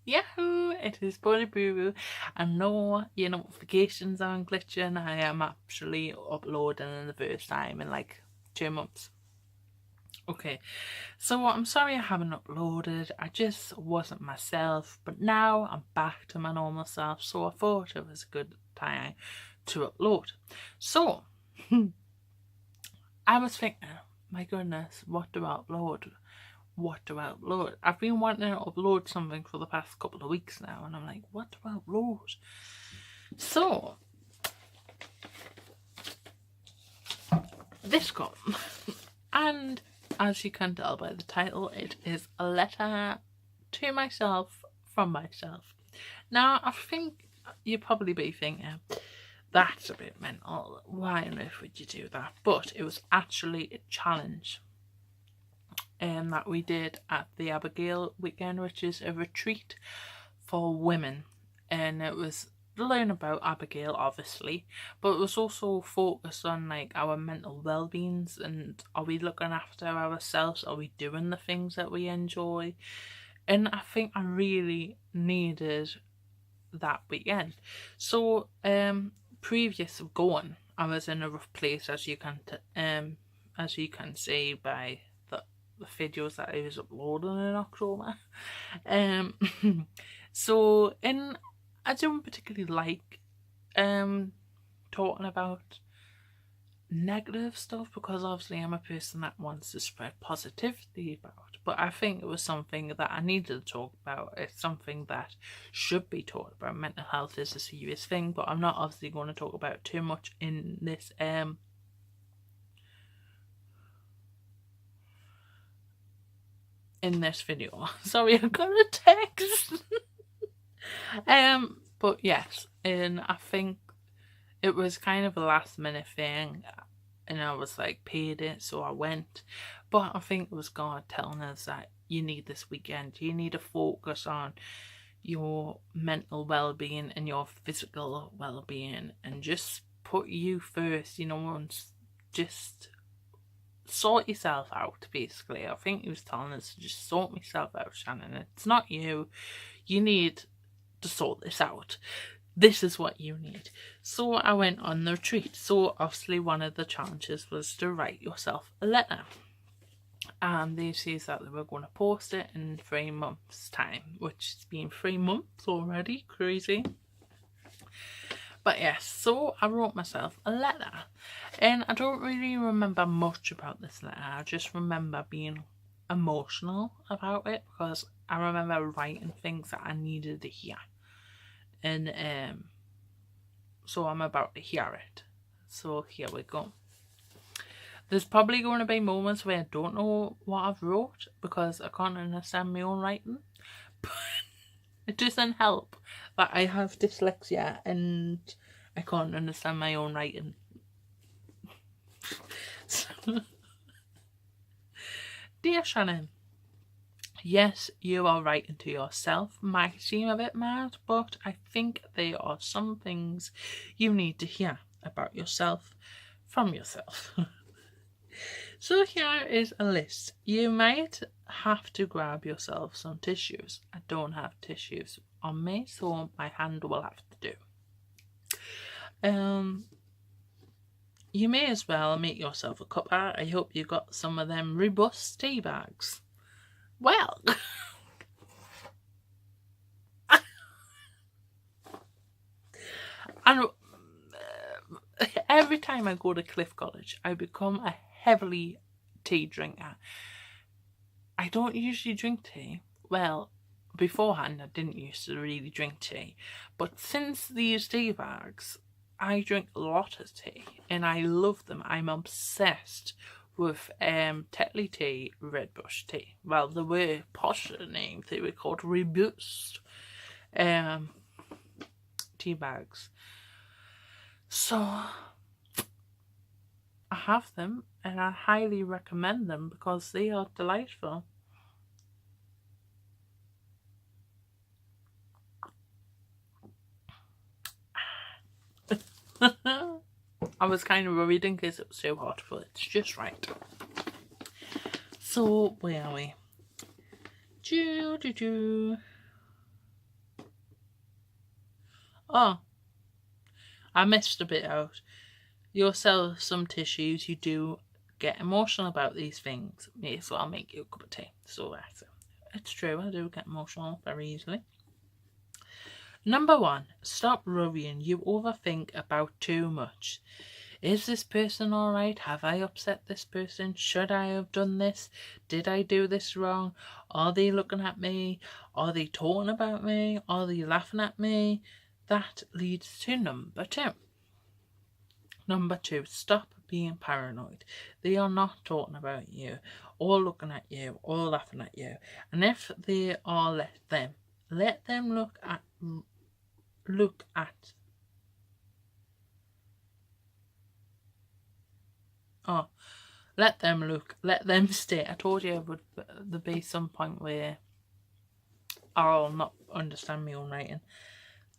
Yahoo! It is Body Boo. I know your notifications aren't glitching. I am actually uploading the first time in like 2 months. Okay, so I'm sorry I haven't uploaded. I just wasn't myself, but now I'm back to my normal self, so I thought it was a good time to upload. So, I was thinking, my goodness, what do I upload? What do I upload? I've been wanting to upload something for the past couple of weeks now, and I'm like, what do I upload? So, this got, and as you can tell by the title, it is a letter to myself from myself. Now, I think you'd probably be thinking, that's a bit mental. Why on earth would you do that? But it was actually a challenge that we did at the Abigail weekend, which is a retreat for women. And it was learn about Abigail, obviously, but it was also focused on like our mental well-beings and are we looking after ourselves? Are we doing the things that we enjoy? And I think I really needed that weekend. So, previous of going, I was in a rough place, as you can see by the videos that I was uploading in October. Um, so in I don't particularly like talking about negative stuff because obviously I'm a person that wants to spread positivity about, but I think it was something that I needed to talk about. It's something that should be talked about. Mental health is a serious thing, but I'm not obviously going to talk about it too much in this video. Sorry, I got a text. But yes, and I think it was kind of a last minute thing, and I was like paid it, so I went. But I think it was God telling us that you need this weekend. You need to focus on your mental well being and your physical well being, and just put you first. And just sort yourself out. Basically, I think he was telling us to just sort myself out, Shannon. It's not you. You need to sort this out. This is what you need. So I went on the retreat. So obviously one of the challenges was to write yourself a letter. And they said that they were going to post it in 3 months' time, which has been 3 months already. Crazy. But yes, so I wrote myself a letter. And I don't really remember much about this letter. I just remember being emotional about it because I remember writing things that I needed to hear. And so I'm about to hear it. So here we go. There's probably going to be moments where I don't know what I've wrote because I can't understand my own writing. But it doesn't help that I have dyslexia and I can't understand my own writing. Dear Shannon, yes, you are writing to yourself. Might seem a bit mad, but I think there are some things you need to hear about yourself from yourself. So here is a list. You might have to grab yourself some tissues. I don't have tissues on me, so my hand will have to do. You may as well make yourself a cuppa. I hope you got some of them robust tea bags. Well, and every time I go to Cliff College, I become a heavily tea drinker. I don't usually drink tea. Well, beforehand I didn't used to really drink tea, but since these tea bags, I drink a lot of tea and I love them. I'm obsessed with Tetley tea, Red Bush tea. Well, they were posher names. They were called Robust tea bags. So I have them and I highly recommend them because they are delightful. I was kind of worried in case it was so hot, but it's just right. So, where are we? Oh, I missed a bit out. You sell some tissues, you do get emotional about these things. May as well make you a cup of tea. So it's true, I do get emotional very easily. Number 1, stop worrying. You overthink about too much. Is this person alright? Have I upset this person? Should I have done this? Did I do this wrong? Are they looking at me? Are they talking about me? Are they laughing at me? That leads to number 2. Number 2, stop being paranoid. They are not talking about you, or looking at you, or laughing at you. And if they are, let them look at. Oh, let them look. Let them stay. I told you there'd be some point where I'll not understand my own writing.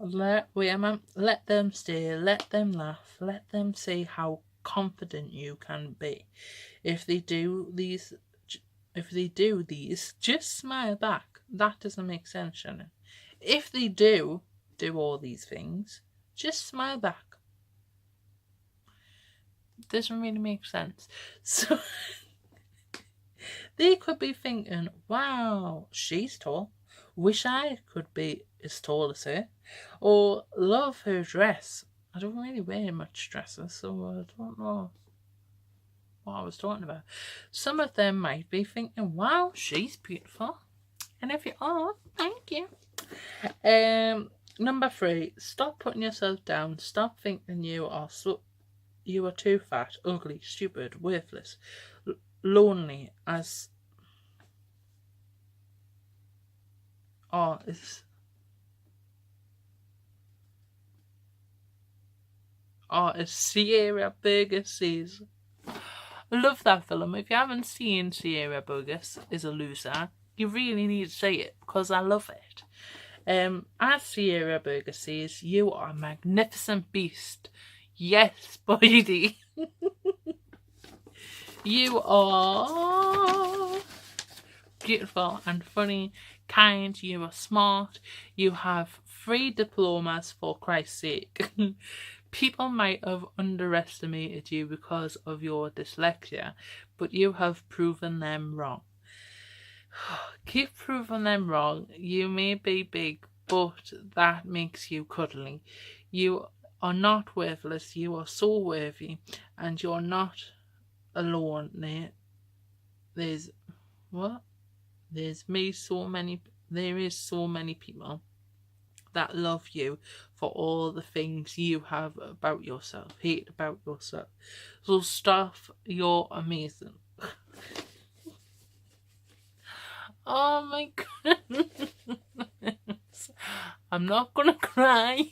Let them stay, let them laugh, let them see how confident you can be. If they do these, just smile back. That doesn't make sense, Shannon. If they do all these things, just smile back. It doesn't really make sense. So they could be thinking, wow, she's tall. Wish I could be as tall as her. Or love her dress. I don't really wear much dresses, so I don't know what I was talking about. Some of them might be thinking, wow, she's beautiful. And if you are, thank you. Number 3, stop putting yourself down. Stop thinking you are too fat, ugly, stupid, worthless, lonely, as as Sierra Burgess says. I love that film. If you haven't seen Sierra Burgess is a Loser, you really need to see it because I love it. As Sierra Burgess says, you are a magnificent beast. Yes, Boydie. You are beautiful and funny, kind, you are smart, you have 3 diplomas for Christ's sake. People might have underestimated you because of your dyslexia, but you have proven them wrong. Keep proving them wrong. You may be big, but that makes you cuddly. You are not worthless, you are so worthy, and you're not alone. There is so many people that love you for all the things you have hate about yourself. So stop, you're amazing. Oh my goodness. I'm not gonna cry.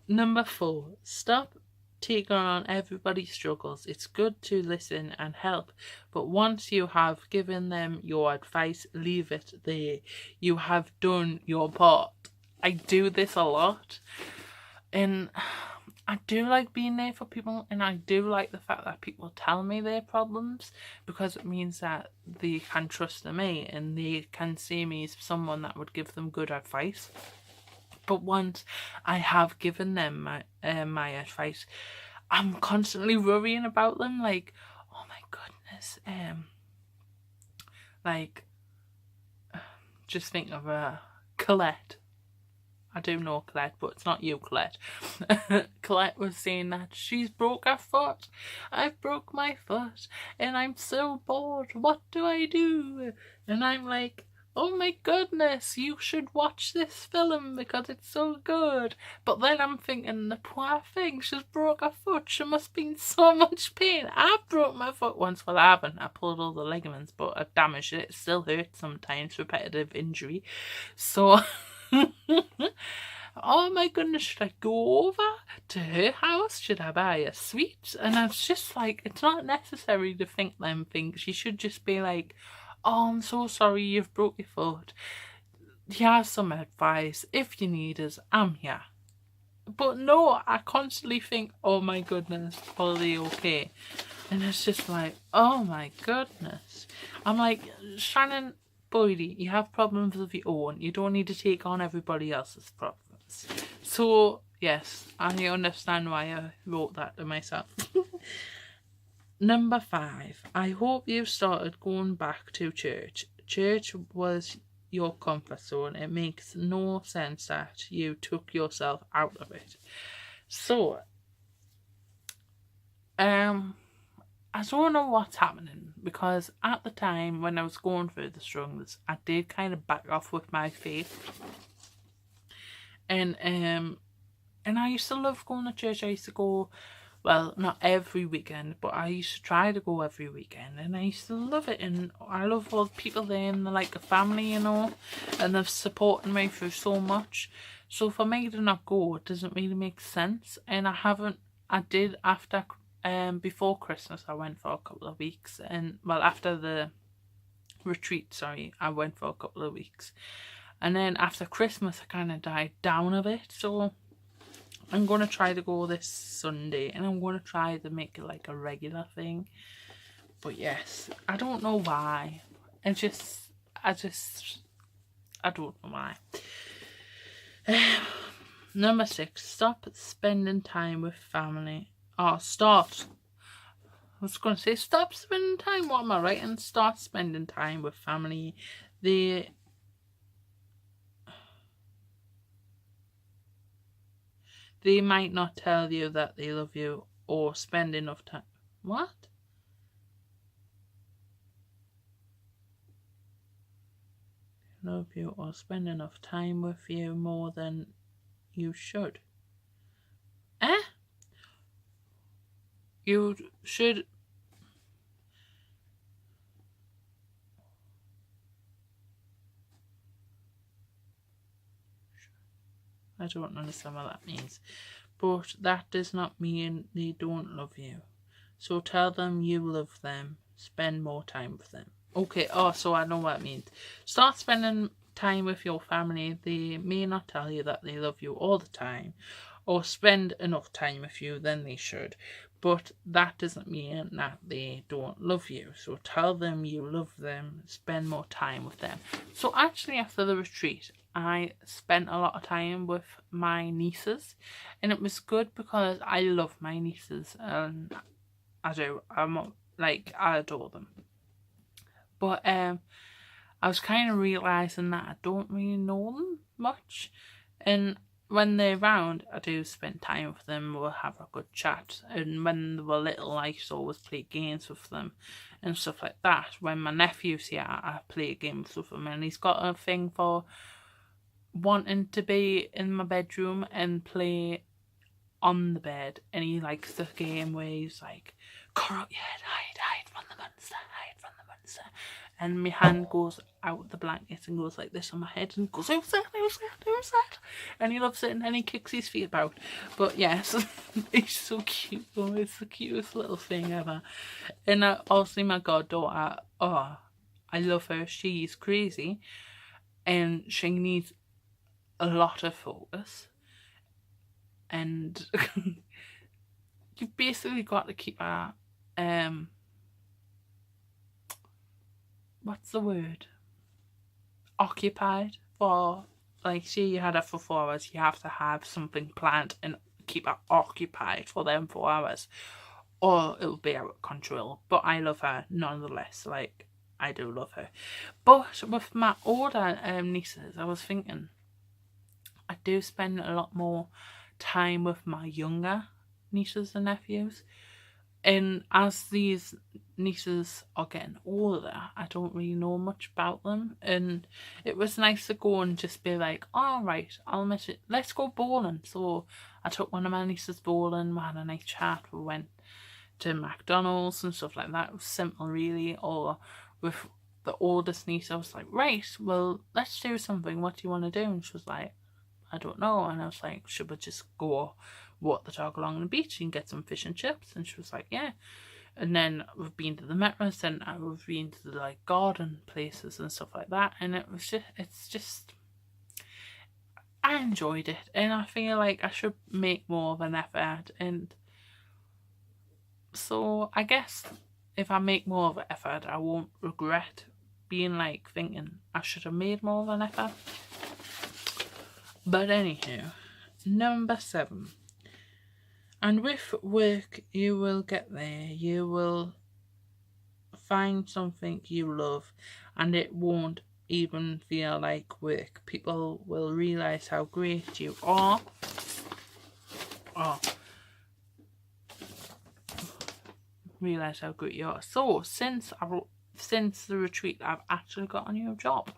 Number 4, stop taking on everybody's struggles. It's good to listen and help, but once you have given them your advice, leave it there. You have done your part. I do this a lot, and I do like being there for people, and I do like the fact that people tell me their problems because it means that they can trust in me and they can see me as someone that would give them good advice. But once I have given them my advice, I'm constantly worrying about them. Like, oh my goodness, just think of Colette. I do know Colette, but it's not you, Colette. Colette was saying that she's broke her foot. I've broke my foot, and I'm so bored. What do I do? And I'm like, oh my goodness, you should watch this film because it's so good. But then I'm thinking, the poor thing, she's broke her foot. She must be in so much pain. I broke my foot once. Well, I haven't. I pulled all the ligaments, but I damaged it. It still hurts sometimes, repetitive injury. So, oh my goodness, should I go over to her house? Should I buy a sweet? And I was just like, it's not necessary to think them things. You should just be like, oh, I'm so sorry you've broke your foot. Here's some advice. If you need us, I'm here. But no, I constantly think, oh my goodness, are they okay? And it's just like, oh my goodness. I'm like, Shannon, Boydie, you have problems of your own. You don't need to take on everybody else's problems. So, yes, I understand why I wrote that to myself. Number 5. I hope you've started going back to church. Church was your comfort zone. It makes no sense that you took yourself out of it. So, I don't know what's happening, because at the time when I was going through the struggles, I did kind of back off with my faith. And I used to love going to church. I used to go, well, not every weekend, but I used to try to go every weekend, and I used to love it. And I love all the people there, and they're like a family, you know, and they've supported me through so much. So for me to not go, it doesn't really make sense. And I did after, before Christmas, I went for a couple of weeks, and well, after the retreat, sorry, I went for a couple of weeks. And then after Christmas, I kind of died down a bit, so I'm going to try to go this Sunday, and I'm going to try to make it like a regular thing. But yes, I don't know why. I don't know why. Number 6, stop spending time with family. I was going to say stop spending time. What am I writing? Start spending time with family. They might not tell you that they love you or spend enough time. What? Love you or spend enough time with you more than you should. You should. I don't understand what that means. But that does not mean they don't love you. So tell them you love them. Spend more time with them. Okay, so I know what it means. Start spending time with your family. They may not tell you that they love you all the time, or spend enough time with you than they should. But that doesn't mean that they don't love you. So tell them you love them. Spend more time with them. So actually, after the retreat, I spent a lot of time with my nieces, and it was good because I love my nieces, and I do. I adore them. But I was kind of realising that I don't really know them much, and when they're around, I do spend time with them. We'll have a good chat, and when they were little, I used to always play games with them and stuff like that. When my nephew's here, I play games with him, and he's got a thing for wanting to be in my bedroom and play on the bed, and he likes the game where he's like, "Cover up your head, hide from the monster, hide from the monster," and my hand goes out the blanket and goes like this on my head and goes, "Who's that? Who's that? Who's that?" And he loves it, and then he kicks his feet about. But yes, he's so cute though. It's the cutest little thing ever. And obviously my goddaughter, I love her. She's crazy, and she needs a lot of focus, and you've basically got to keep her what's the word, occupied for, like, say you had her for 4 hours, you have to have something planned and keep her occupied for them 4 hours, or it'll be out of control. But I love her nonetheless. Like, I do love her. But with my older nieces, I was thinking I do spend a lot more time with my younger nieces and nephews. And as these nieces are getting older, I don't really know much about them. And it was nice to go and just be like, all right, I'll miss it. Let's go bowling. So I took one of my nieces bowling. We had a nice chat. We went to McDonald's and stuff like that. It was simple, really. Or with the oldest niece, I was like, right, well, let's do something. What do you want to do? And she was like, I don't know. And I was like, should we just go walk the dog along the beach and get some fish and chips? And she was like, yeah. And then we've been to the Metro Centre, we've been to the like garden places and stuff like that, and it's just I enjoyed it, and I feel like I should make more of an effort. And so I guess if I make more of an effort, I won't regret being like thinking I should have made more of an effort. But anywho, number 7. And with work, you will get there. You will find something you love, and it won't even feel like work. People will realize how great you are. Realize how great you are. So since the retreat, I've actually got a new job,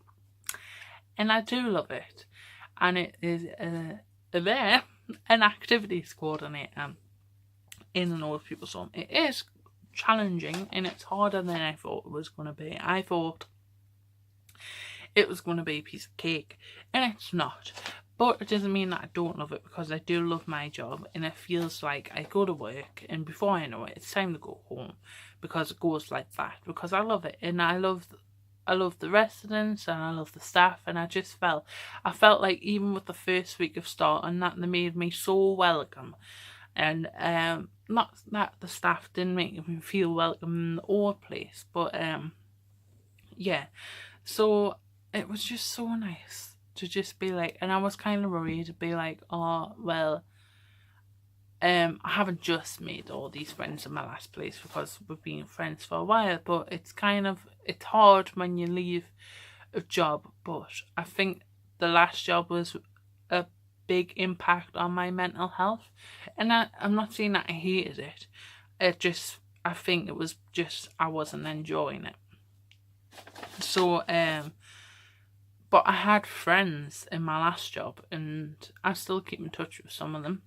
and I do love it. And it is there an activities coordinator in an old people's home. It is challenging and it's harder than I thought it was going to be. I thought it was going to be a piece of cake, and it's not. But it doesn't mean that I don't love it, because I do love my job, and it feels like I go to work and before I know it, it's time to go home, because it goes like that, because I love it, and I love the residents and I love the staff, and I felt like even with the first week of starting that, they made me so welcome. And not that the staff didn't make me feel welcome in the old place, but yeah, so it was just so nice to just be like, and I was kind of worried to be like, oh well, I haven't just made all these friends in my last place, because we've been friends for a while, but it's hard when you leave a job. But I think the last job was a big impact on my mental health, and I'm not saying that I hated it. I think it was just I wasn't enjoying it. So but I had friends in my last job, and I still keep in touch with some of them.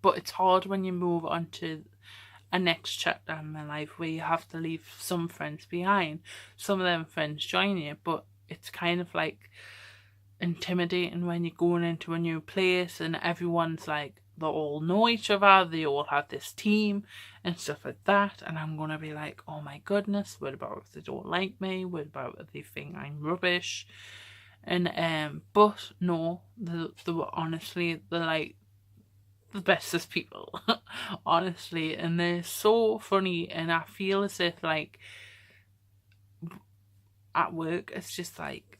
But it's hard when you move on to a next chapter in my life where you have to leave some friends behind. Some of them friends join you, but it's kind of like intimidating when you're going into a new place and everyone's like, they all know each other, they all have this team and stuff like that, and I'm gonna be like, oh my goodness, what about if they don't like me? What about if they think I'm rubbish? And but no, they were honestly, they're like the bestest people, honestly, and they're so funny, and I feel as if like at work it's just like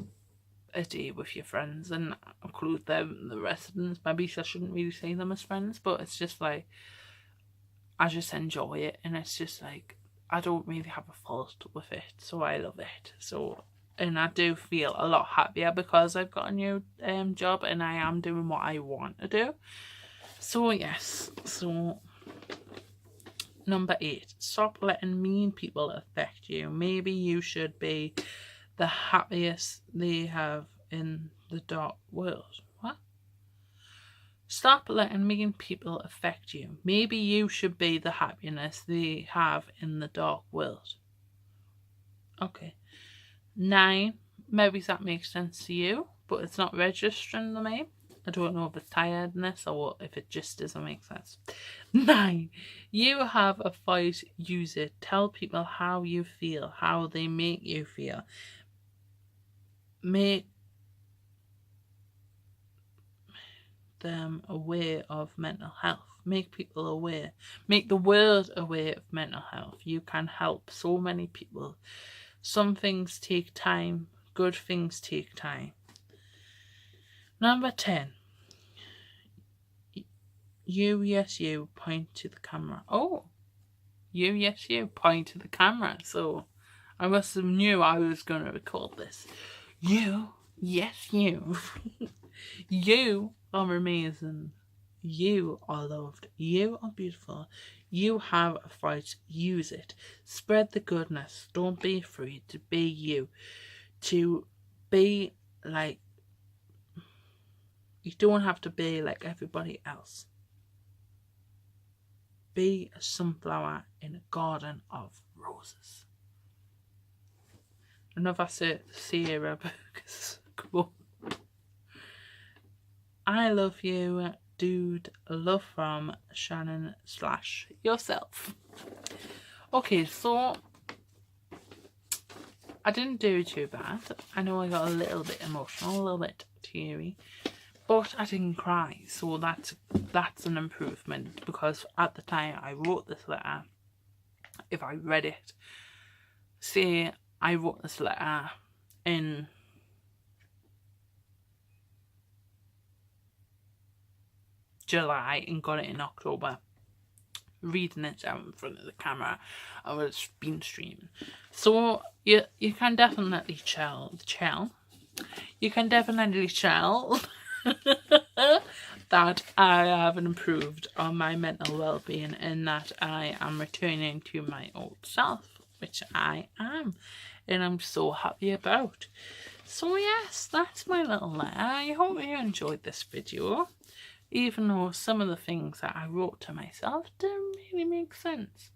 a day with your friends, and include them, the residents. Maybe I shouldn't really say them as friends, but it's just like I just enjoy it, and it's just like I don't really have a fault with it, so I love it. So, and I do feel a lot happier because I've got a new job and I am doing what I want to do. So yes, so number 8, stop letting mean people affect you. Maybe you should be the happiest they have in the dark world. What? Stop letting mean people affect you. Maybe you should be the happiness they have in the dark world. Okay. 9, maybe that makes sense to you, but it's not registering to me. I don't know if it's tiredness or if it just doesn't make sense. 9, you have a voice, use it. Tell people how you feel, how they make you feel. Make them aware of mental health. Make people aware. Make the world aware of mental health. You can help so many people. Some things take time. Good things take time. Number 10. You, yes, you, point to the camera. Oh, you, yes, you, point to the camera. So I must have knew I was going to record this. You, yes, you. You are amazing. You are loved. You are beautiful. You have a voice. Use it. Spread the goodness. Don't be afraid to be you. To be like, you don't have to be like everybody else. Be a sunflower in a garden of roses. Another Sierra Burgess quote. I love you, dude. Love from Shannon / yourself. Okay, so I didn't do too bad. I know I got a little bit emotional, a little bit teary, but I didn't cry. So that's an improvement, because at the time I wrote this letter, if I read it, say I wrote this letter in July and got it in October. Reading it out in front of the camera, I was being streaming. So you can definitely chill. You can definitely tell that I have improved on my mental well-being and that I am returning to my old self, which I am, and I'm so happy about. So yes, that's my little letter. I hope you enjoyed this video, even though some of the things that I wrote to myself didn't really make sense.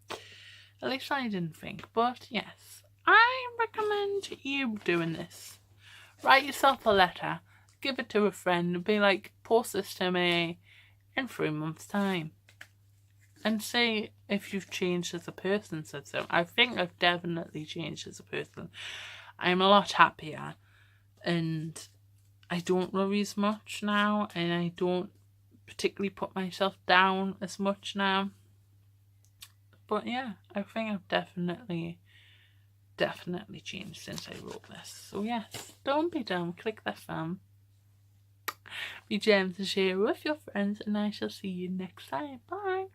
At least I didn't think. But yes, I recommend you doing this. Write yourself a letter, give it to a friend, and be like, post this to me in 3 months' time. And say if you've changed as a person since then. I think I've definitely changed as a person. I'm a lot happier and I don't worry as much now, and I don't particularly put myself down as much now. But yeah, I think I've definitely changed since I wrote this. So yes, don't be dumb, click the thumb, be gems to share with your friends, and I shall see you next time. Bye.